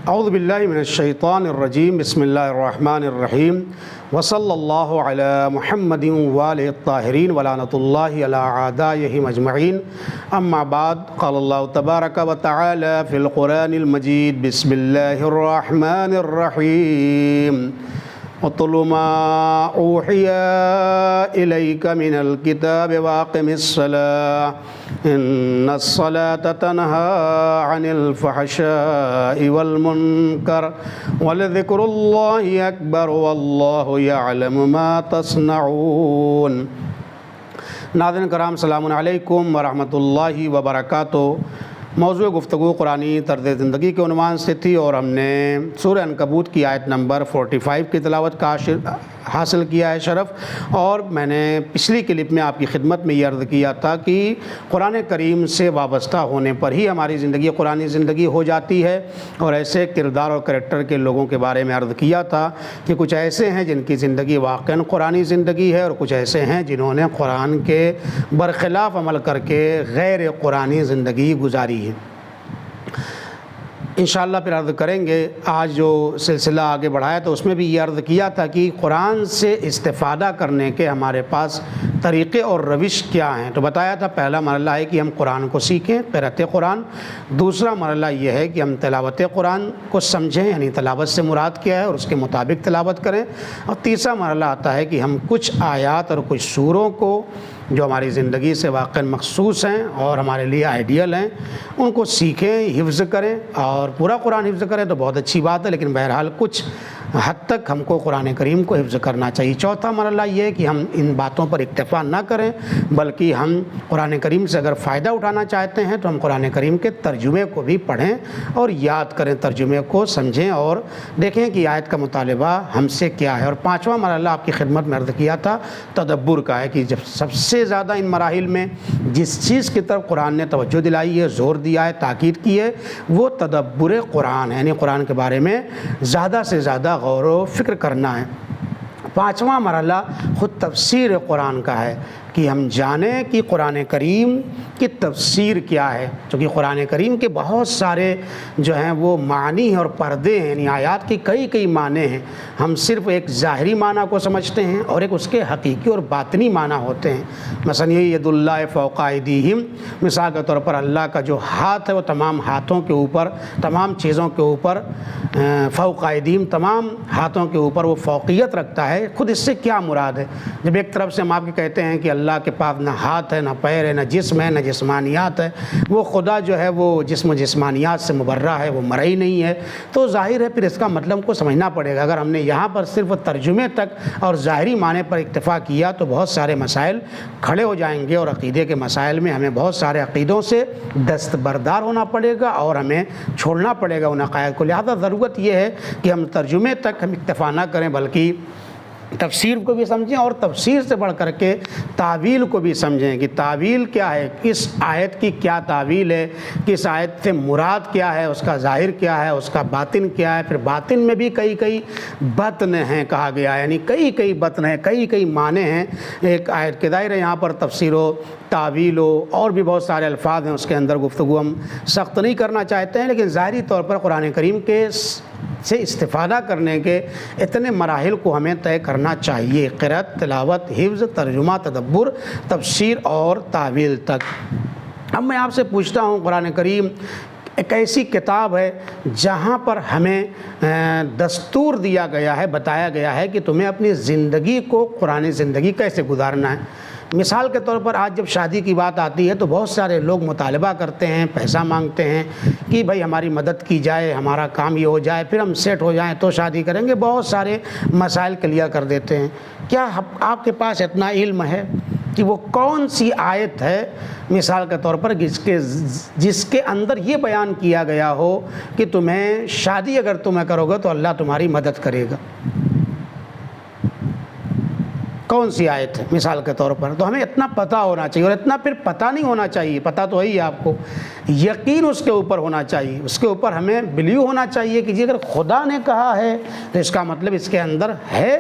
اعوذ باللہ من الشیطان الرجیم بسم اللہ الرحمن الرحیم وصلی اللہ علی محمد وآلہ الطاہرین ولعنۃ اللہ علی اعدائہم اجمعین اما بعد قال اللہ تبارک و تعالی فی القرآن المجید بسم اللہ الرحمن الرحیم وَاتْلُ مَا أُوحِيَ إِلَيْكَ مِنَ الْكِتَابِ وَأَقِمِ الصَّلَاةَ إِنَّ الصَّلَاةَ تَنْهَى عَنِ الْفَحْشَاءِ وَالْمُنكَرِ وَلَذِكْرُ اللَّهِ أَكْبَرُ وَاللَّهُ يَعْلَمُ مَا تَصْنَعُونَ۔ ناظرین کرام، السلام علیکم ورحمۃ اللہ وبرکاتہ۔ موضوع گفتگو قرآنی طرز زندگی کے عنوان سے تھی اور ہم نے سورہ عنکبوت کی آیت نمبر 45 کی تلاوت کا حاصل کیا ہے شرف۔ اور میں نے پچھلی کلپ میں آپ کی خدمت میں یہ عرض کیا تھا کہ قرآن کریم سے وابستہ ہونے پر ہی ہماری زندگی قرآنی زندگی ہو جاتی ہے، اور ایسے کردار اور کریکٹر کے لوگوں کے بارے میں عرض کیا تھا کہ کچھ ایسے ہیں جن کی زندگی واقعاً قرآنی زندگی ہے، اور کچھ ایسے ہیں جنہوں نے قرآن کے برخلاف عمل کر کے غیر قرآنی زندگی گزاری ہے۔ انشاءاللہ پھر عرض کریں گے۔ آج جو سلسلہ آگے بڑھایا تو اس میں بھی یہ عرض کیا تھا کہ قرآن سے استفادہ کرنے کے ہمارے پاس طریقے اور روش کیا ہیں۔ تو بتایا تھا پہلا مرحلہ ہے کہ ہم قرآن کو سیکھیں، قرأت قرآن۔ دوسرا مرحلہ یہ ہے کہ ہم تلاوت قرآن کو سمجھیں، یعنی تلاوت سے مراد کیا ہے اور اس کے مطابق تلاوت کریں۔ اور تیسرا مرحلہ آتا ہے کہ ہم کچھ آیات اور کچھ سوروں کو جو ہماری زندگی سے واقعاً مخصوص ہیں اور ہمارے لیے آئیڈیل ہیں، ان کو سیکھیں، حفظ کریں۔ اور پورا قرآن حفظ کریں تو بہت اچھی بات ہے، لیکن بہرحال کچھ حد تک ہم کو قرآن کریم کو حفظ کرنا چاہیے۔ چوتھا مرحلہ یہ ہے کہ ہم ان باتوں پر اکتفا نہ کریں، بلکہ ہم قرآن کریم سے اگر فائدہ اٹھانا چاہتے ہیں تو ہم قرآن کریم کے ترجمے کو بھی پڑھیں اور یاد کریں، ترجمے کو سمجھیں اور دیکھیں کہ آیت کا مطالبہ ہم سے کیا ہے۔ اور پانچواں مرحلہ آپ کی خدمت میں عرض کیا تھا تدبر کا ہے، کہ جب سب سے زیادہ ان مراحل میں جس چیز کی طرف قرآن نے توجہ دلائی ہے، زور دیا ہے، تاکید کی ہے، وہ تدبر قرآن ہے، یعنی قرآن کے بارے میں زیادہ سے زیادہ غور و فکر کرنا ہے۔ پانچواں مرحلہ خود تفسیر قرآن کا ہے، کہ ہم جانیں کہ قرآن کریم کی تفسیر کیا ہے، چونکہ قرآن کریم کے بہت سارے جو ہیں وہ معنی اور پردے ہیں، یعنی آیات کی کئی معنی ہیں۔ ہم صرف ایک ظاہری معنی کو سمجھتے ہیں اور ایک اس کے حقیقی اور باطنی معنی ہوتے ہیں۔ مثلا یہ ید اللہ فوق ایدیہم، مثال کے طور پر اللہ کا جو ہاتھ ہے وہ تمام ہاتھوں کے اوپر، تمام چیزوں کے اوپر، فوق ایدیہم تمام ہاتھوں کے اوپر وہ فوقیت رکھتا ہے۔ خود اس سے کیا مراد ہے؟ جب ایک طرف سے ہم آپ کے کہتے ہیں کہ اللہ کے پاس نہ ہاتھ ہے، نہ پیر ہے، نہ جسم ہے، نہ جسمانیات ہے، وہ خدا جو ہے وہ جسم و جسمانیات سے مبرہ ہے، وہ مرئی نہیں ہے، تو ظاہر ہے پھر اس کا مطلب کو سمجھنا پڑے گا۔ اگر ہم نے یہاں پر صرف ترجمے تک اور ظاہری معنی پر اکتفا کیا تو بہت سارے مسائل کھڑے ہو جائیں گے، اور عقیدے کے مسائل میں ہمیں بہت سارے عقیدوں سے دستبردار ہونا پڑے گا اور ہمیں چھوڑنا پڑے گا ان عقائد کو۔ لہذا ضرورت یہ ہے کہ ہم ترجمے تک ہم اکتفا نہ کریں، بلکہ تفسیر کو بھی سمجھیں، اور تفسیر سے بڑھ کر کے تعویل کو بھی سمجھیں کہ تعویل کیا ہے، کس آیت کی کیا تعویل ہے، کس آیت سے مراد کیا ہے، اس کا ظاہر کیا ہے، اس کا باطن کیا ہے۔ پھر باطن میں بھی کئی بطن ہیں کہا گیا ہے، یعنی کئی بطن ہیں، کئی معنی ہیں ایک آیت کے۔ ظاہر ہے یہاں پر تفسیر و تعویل و اور بھی بہت سارے الفاظ ہیں، اس کے اندر گفتگو ہم سخت نہیں کرنا چاہتے ہیں، لیکن ظاہری طور پر قرآن کریم کے سے استفادہ کرنے کے اتنے مراحل کو ہمیں طے کرنا چاہیے، قرأت، تلاوت، حفظ، ترجمہ، تدبر، تفسیر اور تعویل تک۔ اب میں آپ سے پوچھتا ہوں، قرآن کریم ایک ایسی کتاب ہے جہاں پر ہمیں دستور دیا گیا ہے، بتایا گیا ہے کہ تمہیں اپنی زندگی کو قرآن زندگی کیسے گزارنا ہے۔ مثال کے طور پر آج جب شادی کی بات آتی ہے تو بہت سارے لوگ مطالبہ کرتے ہیں، پیسہ مانگتے ہیں کہ بھائی ہماری مدد کی جائے، ہمارا کام یہ ہو جائے، پھر ہم سیٹ ہو جائیں تو شادی کریں گے۔ بہت سارے مسائل کلیئر کر دیتے ہیں۔ کیا آپ کے پاس اتنا علم ہے کہ وہ کون سی آیت ہے مثال کے طور پر جس کے اندر یہ بیان کیا گیا ہو کہ تمہیں شادی اگر تمہیں کرو گے تو اللہ تمہاری مدد کرے گا؟ کون سی آیت ہے مثال کے طور پر؟ تو ہمیں اتنا پتہ ہونا چاہیے، اور اتنا پھر پتہ نہیں ہونا چاہیے، پتہ تو ہے آپ کو، یقین اس کے اوپر ہونا چاہیے، اس کے اوپر ہمیں بلیو ہونا چاہیے کہ جی اگر خدا نے کہا ہے تو اس کا مطلب اس کے اندر ہے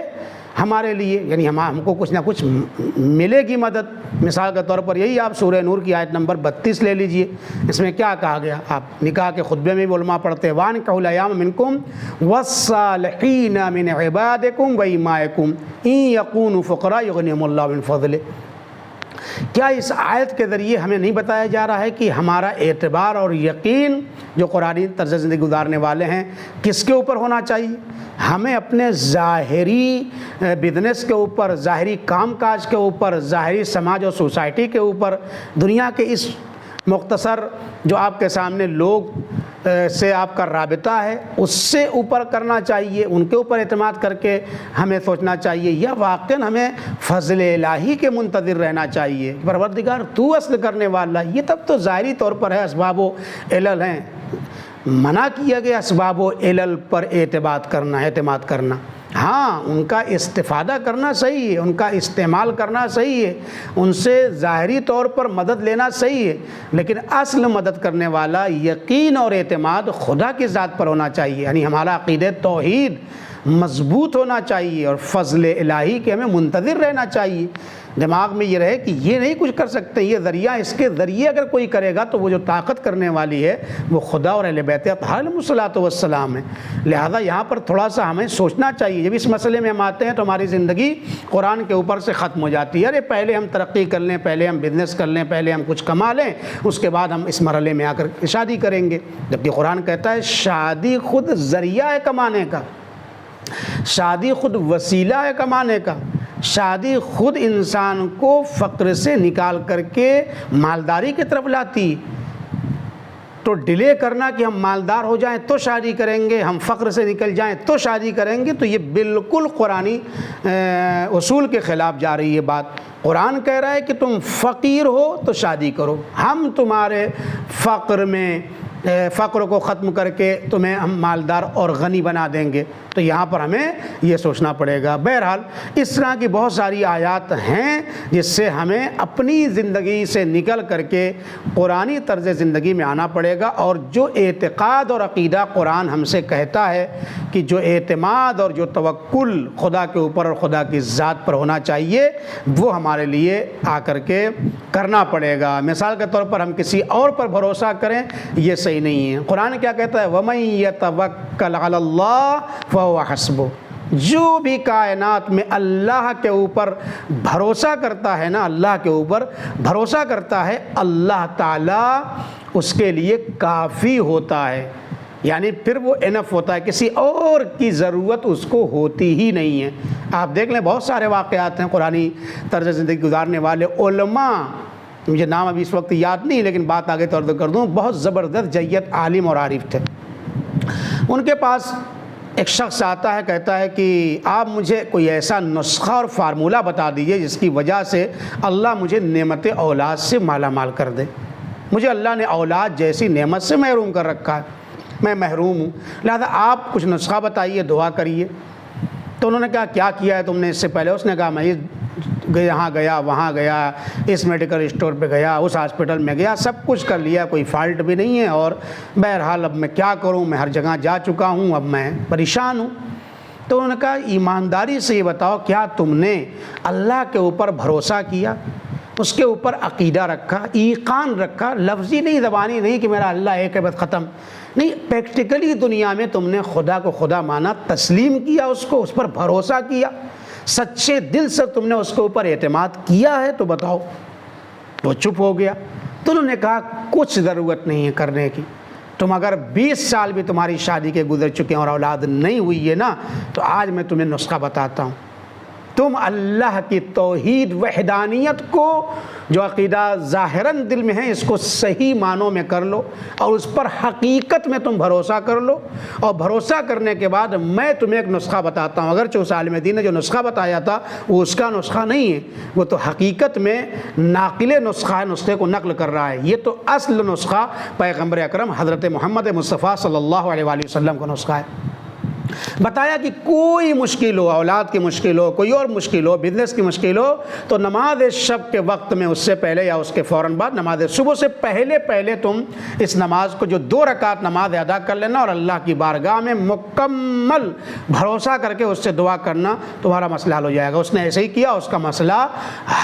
ہمارے لیے، یعنی ہم کو کچھ نہ کچھ ملے گی مدد۔ مثال کے طور پر یہی آپ سورہ نور کی آیت نمبر 32 لے لیجئے، اس میں کیا کہا گیا؟ آپ نکاح کے خطبے میں بھی علماء پڑھتے ہیں، وَانكِحُوا الْأَيَامَ مِنكُمْ وَالصَّالِحِينَ مِنْ عِبَادِكُمْ وَإِمَائِكُمْ إِن يَكُونُوا فُقَرَاءَ يُغْنِهِمُ اللَّهُ مِنْ فَضْلِهِ۔ کیا اس آیت کے ذریعے ہمیں نہیں بتایا جا رہا ہے کہ ہمارا اعتبار اور یقین جو قرآنی طرز زندگی گزارنے والے ہیں کس کے اوپر ہونا چاہیے؟ ہمیں اپنے ظاہری بزنس کے اوپر، ظاہری کام کاج کے اوپر، ظاہری سماج اور سوسائٹی کے اوپر، دنیا کے اس مختصر جو آپ کے سامنے لوگ سے آپ کا رابطہ ہے اس سے اوپر کرنا چاہیے، ان کے اوپر اعتماد کر کے ہمیں سوچنا چاہیے، یا واقعاً ہمیں فضل الہی کے منتظر رہنا چاہیے؟ پروردگار تو اصل کرنے والا، یہ تب تو ظاہری طور پر ہے، اسباب و علل ہیں، منع کیا گیا اسباب و علل پر اعتماد کرنا۔ ہاں ان کا استفادہ کرنا صحیح ہے، ان کا استعمال کرنا صحیح ہے، ان سے ظاہری طور پر مدد لینا صحیح ہے، لیکن اصل مدد کرنے والا یقین اور اعتماد خدا کی ذات پر ہونا چاہیے، یعنی ہمارا عقیدہ توحید مضبوط ہونا چاہیے اور فضل الہی کے ہمیں منتظر رہنا چاہیے۔ دماغ میں یہ رہے کہ یہ نہیں کچھ کر سکتے، یہ ذریعہ، اس کے ذریعے اگر کوئی کرے گا تو وہ جو طاقت کرنے والی ہے وہ خدا اور اہل بیت اطہار علیہم الصلوۃ والسلام ہے۔ لہذا یہاں پر تھوڑا سا ہمیں سوچنا چاہیے، جب اس مسئلے میں ہم آتے ہیں تو ہماری زندگی قرآن کے اوپر سے ختم ہو جاتی ہے۔ ارے پہلے ہم ترقی کر لیں، پہلے ہم بزنس کر لیں، پہلے ہم کچھ کما لیں، اس کے بعد ہم اس مرحلے میں آ کر شادی کریں گے، جبکہ قرآن کہتا ہے شادی خود ذریعہ ہے کمانے کا، شادی خود وسیلہ ہے کمانے کا، شادی خود انسان کو فقر سے نکال کر کے مالداری کی طرف لاتی۔ تو ڈیلے کرنا کہ ہم مالدار ہو جائیں تو شادی کریں گے، ہم فقر سے نکل جائیں تو شادی کریں گے، تو یہ بالکل قرآنی اصول کے خلاف جا رہی ہے بات۔ قرآن کہہ رہا ہے کہ تم فقیر ہو تو شادی کرو، ہم تمہارے فقر کو ختم کر کے تمہیں ہم مالدار اور غنی بنا دیں گے۔ تو یہاں پر ہمیں یہ سوچنا پڑے گا۔ بہرحال اس طرح کی بہت ساری آیات ہیں جس سے ہمیں اپنی زندگی سے نکل کر کے قرآنی طرز زندگی میں آنا پڑے گا، اور جو اعتقاد اور عقیدہ قرآن ہم سے کہتا ہے کہ جو اعتماد اور جو توکل خدا کے اوپر اور خدا کی ذات پر ہونا چاہیے وہ ہمارے لیے آ کر کے کرنا پڑے گا۔ مثال کے طور پر ہم کسی اور پر بھروسہ کریں، یہ صحیح نہیں ہے۔ قرآن کیا کہتا ہے؟ وَمَن يَتَوَكَّلْ عَلَى اللَّهِ فَهُوَ حَسْبُهُ۔ جو بھی کائنات میں اللہ کے اوپر بھروسہ کرتا ہے نا، اللہ کے اوپر بھروسہ کرتا ہے، اللہ تعالیٰ اس کے لیے کافی ہوتا ہے، یعنی پھر وہ انف ہوتا ہے، کسی اور کی ضرورت اس کو ہوتی ہی نہیں ہے۔ آپ دیکھ لیں بہت سارے واقعات ہیں قرآنی طرز زندگی گزارنے والے علماء، مجھے نام ابھی اس وقت یاد نہیں لیکن بات آگے طور کر دوں، بہت زبردست جیت عالم اور عارف تھے۔ ان کے پاس ایک شخص آتا ہے، کہتا ہے کہ آپ مجھے کوئی ایسا نسخہ اور فارمولہ بتا دیجئے جس کی وجہ سے اللہ مجھے نعمت اولاد سے مالا مال کر دے۔ مجھے اللہ نے اولاد جیسی نعمت سے محروم کر رکھا ہے، میں محروم ہوں، لہذا آپ کچھ نسخہ بتائیے، دعا کریے۔ تو انہوں نے کہا کیا کیا ہے تم نے اس سے پہلے؟ اس نے کہا میں یہاں گیا، وہاں گیا، اس میڈیکل اسٹور پہ گیا، اس ہاسپٹل میں گیا، سب کچھ کر لیا، کوئی فالٹ بھی نہیں ہے، اور بہرحال اب میں کیا کروں، میں ہر جگہ جا چکا ہوں، اب میں پریشان ہوں۔ تو انہوں نے کہا ایمانداری سے یہ بتاؤ کیا تم نے اللہ کے اوپر بھروسہ کیا، اس کے اوپر عقیدہ رکھا، ایقان رکھا، لفظی نہیں، زبانی نہیں کہ میرا اللہ ایک ہے بس ختم، نہیں، پریکٹیکلی دنیا میں تم نے خدا کو خدا مانا، تسلیم کیا اس کو، اس پر بھروسہ کیا، سچے دل سے تم نے اس کے اوپر اعتماد کیا ہے، تو بتاؤ۔ وہ چپ ہو گیا۔ تو انہوں نے کہا کچھ ضرورت نہیں ہے کرنے کی، تم اگر 20 سال بھی تمہاری شادی کے گزر چکے ہیں اور اولاد نہیں ہوئی ہے نا، تو آج میں تمہیں نسخہ بتاتا ہوں، تم اللہ کی توحید وحدانیت کو جو عقیدہ ظاہراً دل میں ہے اس کو صحیح معنوں میں کر لو، اور اس پر حقیقت میں تم بھروسہ کر لو، اور بھروسہ کرنے کے بعد میں تمہیں ایک نسخہ بتاتا ہوں۔ اگرچہ اس عالم دین نے جو نسخہ بتایا تھا وہ اس کا نسخہ نہیں ہے، وہ تو حقیقت میں ناقل نسخہ ہے، نسخے کو نقل کر رہا ہے۔ یہ تو اصل نسخہ پیغمبر اکرم حضرت محمد مصطفیٰ صلی اللہ علیہ وآلہ وسلم کا نسخہ ہے۔ بتایا کہ کوئی مشکل ہو، اولاد کی مشکل ہو، کوئی اور مشکل ہو، بزنس کی مشکل ہو، تو نماز شب کے وقت میں اس سے پہلے یا اس کے فوراً بعد نماز صبح سے پہلے تم اس نماز کو جو 2 رکعت نماز ادا کر لینا اور اللہ کی بارگاہ میں مکمل بھروسہ کر کے اس سے دعا کرنا، تمہارا مسئلہ حل ہو جائے گا۔ اس نے ایسے ہی کیا، اس کا مسئلہ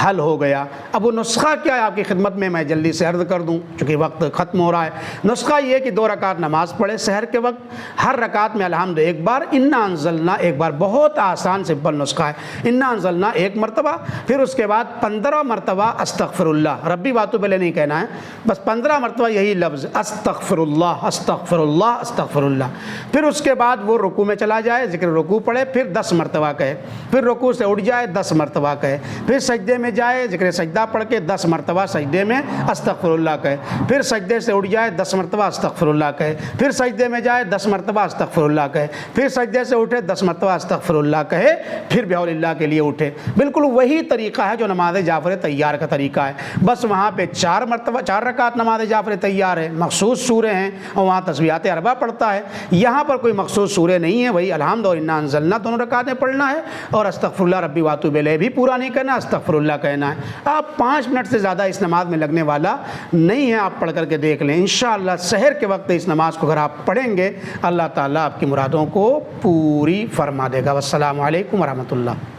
حل ہو گیا۔ اب وہ نسخہ کیا ہے آپ کی خدمت میں جلدی سے عرض کر دوں چونکہ وقت ختم ہو رہا ہے۔ نسخہ یہ کہ 2 رکعت نماز پڑھے سحر کے وقت، ہر رکعت میں الحمد ایک بار، انا انزلنا ایک بار، بہت آسان سمپل نسخہ ہے۔ انا انزلنا 1 مرتبہ، پھر اس کے بعد 15 مرتبہ استغفر اللہ، ربی واتوب الیہ نہیں کہنا ہے، بس 15 مرتبہ یہی لفظ استغفر اللہ استغفر اللہ استغفر اللہ۔ پھر اس کے بعد وہ رکوع میں چلا جائے، ذکر رکوع پڑھے، پھر 10 مرتبہ کہے، پھر رکوع سے اٹھ جائے 10 مرتبہ کہے، پھر سجدے میں جائے، ذکر سجدہ پڑھ کے 10 مرتبہ سجدے میں استغفر اللہ کہے، پھر سجدے سے اٹھ جائے 10 مرتبہ استغفر اللہ کہے، پھر سجدے میں جائے 10 مرتبہ استغفر اللہ کہے، پھر سجدے سے اٹھے 10 مرتبہ استغفر اللہ کہے، پھر بحول اللہ کے لیے اٹھے۔ بالکل وہی طریقہ ہے جو نماز جعفر تیار کا طریقہ ہے، بس وہاں پہ 4 رکعت نماز جعفر تیار ہے، مخصوص سورے ہیں اور وہاں تسبیحات 4 پڑھتا ہے۔ یہاں پر کوئی مخصوص سورے نہیں ہے، وہی الحمد اور انا انزلنا دونوں رکعتیں پڑھنا ہے، اور استغفر اللہ ربی واتوب الیہ بھی پورا نہیں کرنا، استغفر اللہ کہنا ہے۔ آپ 5 منٹ سے زیادہ اس نماز میں لگنے والا نہیں ہے، آپ پڑھ کر کے دیکھ لیں انشاءاللہ سحر کے وقت اس نماز کو اگر آپ پڑھیں گے اللہ تعالیٰ آپ کی مرادوں کو پوری فرما دے گا۔ والسلام علیکم ورحمۃ اللہ۔